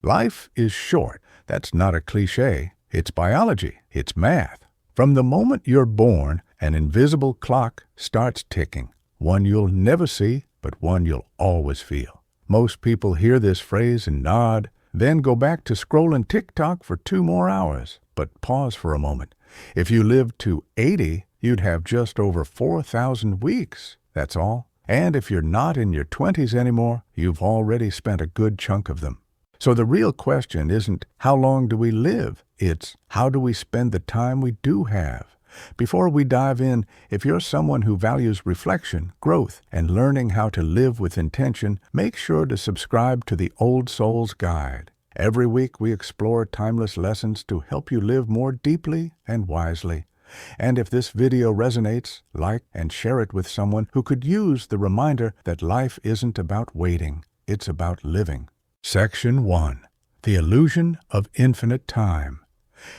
Life is short. That's not a cliche. It's biology. It's math. From the moment you're born, an invisible clock starts ticking. One you'll never see, but one you'll always feel. Most people hear this phrase and nod, then go back to scrolling TikTok for 2 more hours. But pause for a moment. If you lived to 80, you'd have just over 4,000 weeks. That's all. And if you're not in your 20s anymore, you've already spent a good chunk of them. So the real question isn't how long do we live? It's how do we spend the time we do have? Before we dive in, if you're someone who values reflection, growth, and learning how to live with intention, make sure to subscribe to the Old Soul's Guide. Every week we explore timeless lessons to help you live more deeply and wisely. And if this video resonates, like and share it with someone who could use the reminder that life isn't about waiting, it's about living. Section 1. The Illusion of Infinite Time.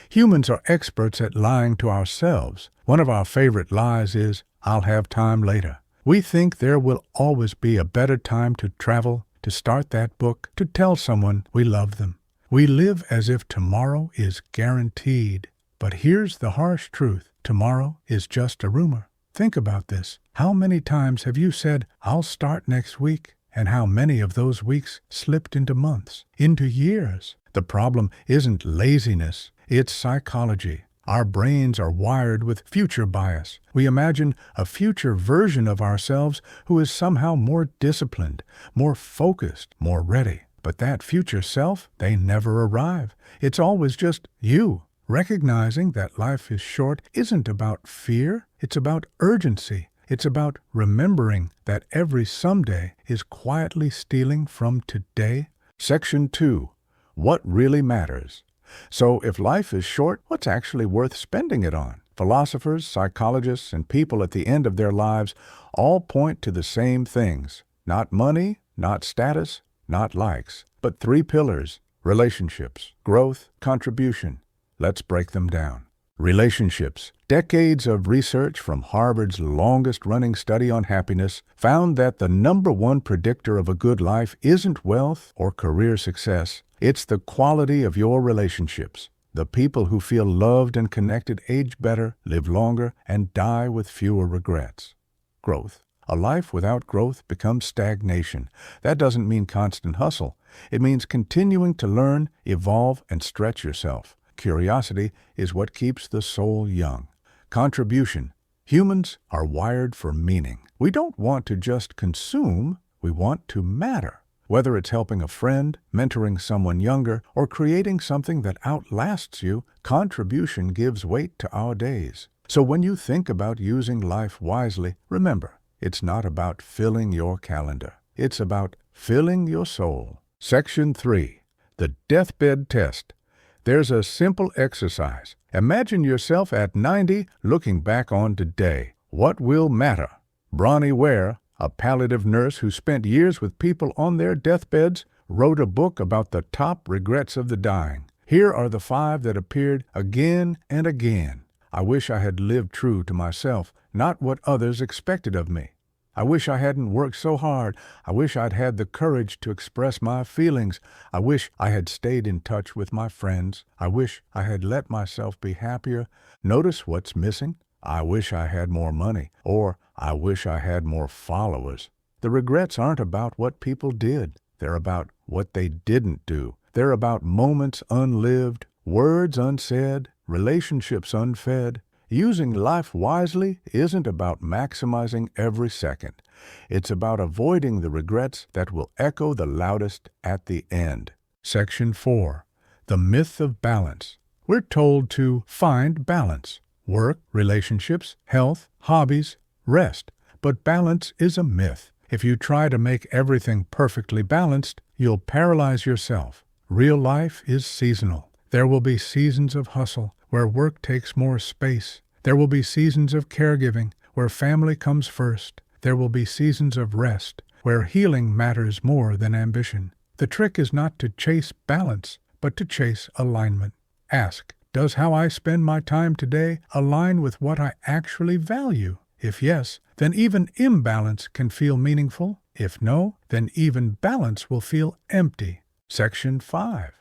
Humans are experts at lying to ourselves. One of our favorite lies is, "I'll have time later." We think there will always be a better time to travel, to start that book, to tell someone we love them. We live as if tomorrow is guaranteed. But here's the harsh truth. Tomorrow is just a rumor. Think about this. How many times have you said, "I'll start next week"? And how many of those weeks slipped into months, into years? The problem isn't laziness, it's psychology. Our brains are wired with future bias. We imagine a future version of ourselves who is somehow more disciplined, more focused, more ready. But that future self, they never arrive. It's always just you. Recognizing that life is short isn't about fear, it's about urgency. It's about remembering that every someday is quietly stealing from today. Section 2. What really matters? So if life is short, what's actually worth spending it on? Philosophers, psychologists, and people at the end of their lives all point to the same things. Not money, not status, not likes, but 3 pillars: relationships, growth, contribution. Let's break them down. Relationships. Decades of research from Harvard's longest-running study on happiness found that the #1 predictor of a good life isn't wealth or career success. It's the quality of your relationships. The people who feel loved and connected age better, live longer, and die with fewer regrets. Growth. A life without growth becomes stagnation. That doesn't mean constant hustle. It means continuing to learn, evolve, and stretch yourself. Curiosity is what keeps the soul young. Contribution. Humans are wired for meaning. We don't want to just consume, we want to matter. Whether it's helping a friend, mentoring someone younger, or creating something that outlasts you, contribution gives weight to our days. So when you think about using life wisely, remember, it's not about filling your calendar. It's about filling your soul. Section 3. The Deathbed Test. There's a simple exercise. Imagine yourself at 90 looking back on today. What will matter? Bronnie Ware, a palliative nurse who spent years with people on their deathbeds, wrote a book about the top regrets of the dying. Here are the 5 that appeared again and again. I wish I had lived true to myself, not what others expected of me. I wish I hadn't worked so hard. I wish I'd had the courage to express my feelings. I wish I had stayed in touch with my friends. I wish I had let myself be happier. Notice what's missing? I wish I had more money, or I wish I had more followers. The regrets aren't about what people did. They're about what they didn't do. They're about moments unlived, words unsaid, relationships unfed. Using life wisely isn't about maximizing every second. It's about avoiding the regrets that will echo the loudest at the end. Section 4. The Myth of Balance. We're told to find balance. Work, relationships, health, hobbies, rest. But balance is a myth. If you try to make everything perfectly balanced, you'll paralyze yourself. Real life is seasonal. There will be seasons of hustle, where work takes more space. There will be seasons of caregiving, where family comes first. There will be seasons of rest, where healing matters more than ambition. The trick is not to chase balance, but to chase alignment. Ask, does how I spend my time today align with what I actually value? If yes, then even imbalance can feel meaningful. If no, then even balance will feel empty. Section 5.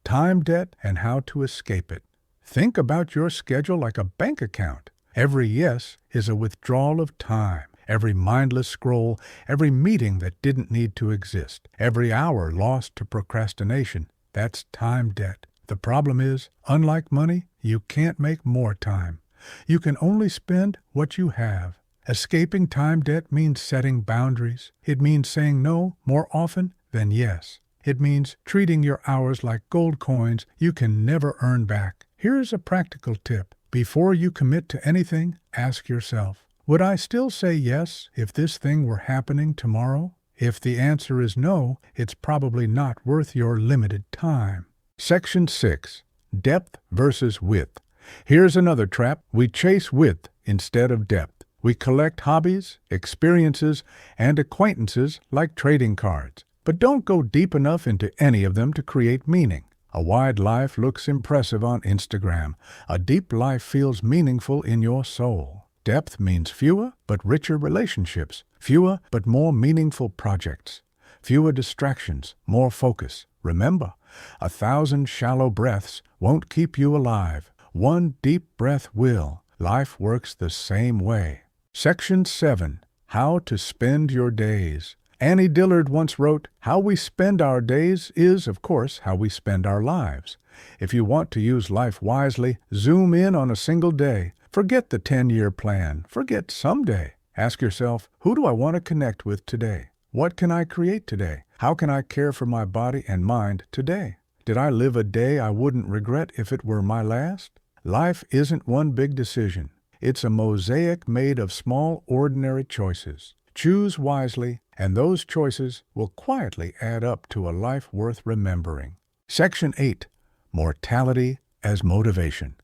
Time debt and how to escape it. Think about your schedule like a bank account. Every yes is a withdrawal of time. Every mindless scroll, every meeting that didn't need to exist, every hour lost to procrastination, that's time debt. The problem is, unlike money, you can't make more time. You can only spend what you have. Escaping time debt means setting boundaries. It means saying no more often than yes. It means treating your hours like gold coins you can never earn back. Here's a practical tip. Before you commit to anything, ask yourself, would I still say yes if this thing were happening tomorrow? If the answer is no, it's probably not worth your limited time. Section 6. Depth versus width. Here's another trap. We chase width instead of depth. We collect hobbies, experiences, and acquaintances like trading cards. But don't go deep enough into any of them to create meaning. A wide life looks impressive on Instagram. A deep life feels meaningful in your soul. Depth means fewer but richer relationships, fewer but more meaningful projects, fewer distractions, more focus. Remember, 1,000 shallow breaths won't keep you alive. One deep breath will. Life works the same way. Section 7. How to spend your days. Annie Dillard once wrote, "How we spend our days is, of course, how we spend our lives." If you want to use life wisely, zoom in on a single day. Forget the 10-year plan. Forget someday. Ask yourself, who do I want to connect with today? What can I create today? How can I care for my body and mind today? Did I live a day I wouldn't regret if it were my last? Life isn't one big decision. It's a mosaic made of small, ordinary choices. Choose wisely, and those choices will quietly add up to a life worth remembering. Section 8. Mortality as motivation.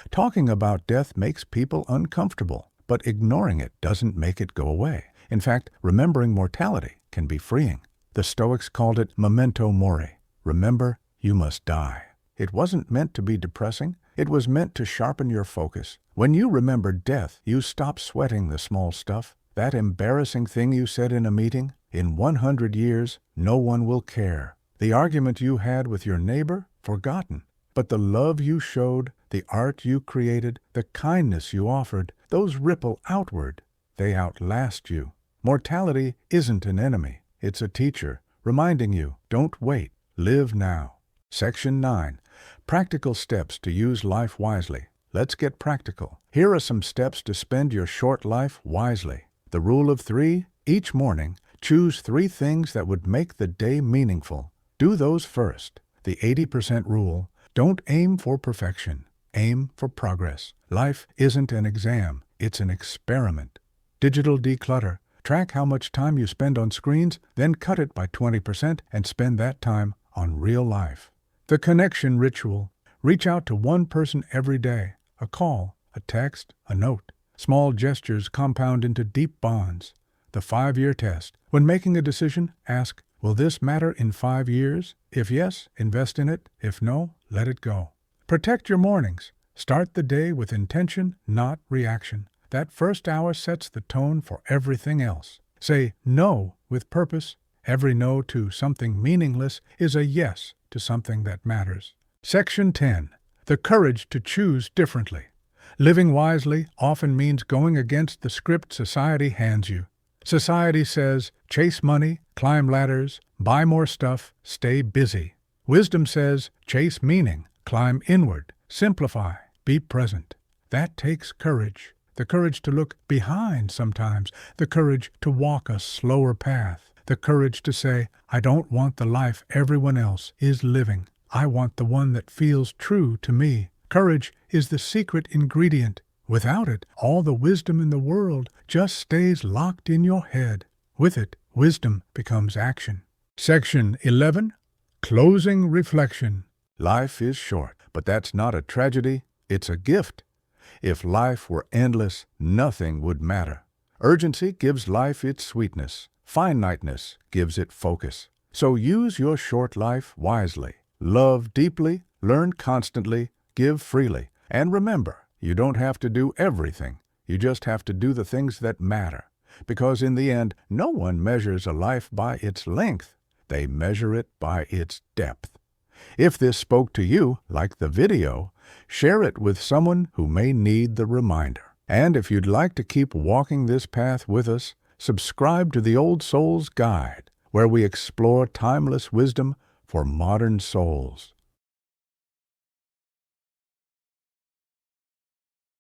Talking about death makes people uncomfortable, but ignoring it doesn't make it go away. In fact, remembering mortality can be freeing. The Stoics called it Memento Mori. Remember, you must die. It wasn't meant to be depressing. It was meant to sharpen your focus. When you remember death, you stop sweating the small stuff. That embarrassing thing you said in a meeting, in 100 years, no one will care. The argument you had with your neighbor, forgotten. But the love you showed, the art you created, the kindness you offered, those ripple outward. They outlast you. Mortality isn't an enemy. It's a teacher, reminding you, don't wait, live now. Section 9. Practical steps to use life wisely. Let's get practical. Here are some steps to spend your short life wisely. The rule of 3. Each morning, choose 3 things that would make the day meaningful. Do those first. The 80% rule. Don't aim for perfection. Aim for progress. Life isn't an exam. It's an experiment. Digital declutter. Track how much time you spend on screens, then cut it by 20% and spend that time on real life. The connection ritual. Reach out to one person every day. A call, a text, a note. Small gestures compound into deep bonds. The 5-year test. When making a decision, ask, will this matter in 5 years? If yes, invest in it. If no, let it go. Protect your mornings. Start the day with intention, not reaction. That first hour sets the tone for everything else. Say no with purpose. Every no to something meaningless is a yes to something that matters. Section 10. The courage to choose differently. Living wisely often means going against the script society hands you. Society says, chase money, climb ladders, buy more stuff, stay busy. Wisdom says, chase meaning, climb inward, simplify, be present. That takes courage. The courage to look behind sometimes, the courage to walk a slower path, the courage to say, I don't want the life everyone else is living. I want the one that feels true to me. Courage is the secret ingredient. Without it, all the wisdom in the world just stays locked in your head. With it, wisdom becomes action. Section 11. Closing reflection. Life is short, but that's not a tragedy. It's a gift. If life were endless, nothing would matter. Urgency gives life its sweetness. Finiteness gives it focus. So use your short life wisely. Love deeply, learn constantly, give freely. And remember, you don't have to do everything. You just have to do the things that matter. Because in the end, no one measures a life by its length, They measure it by its depth. If this spoke to you, like the video, share it with someone who may need the reminder. And if you'd like to keep walking this path with us, subscribe to the Old Soul's Guide, where we explore timeless wisdom for modern souls.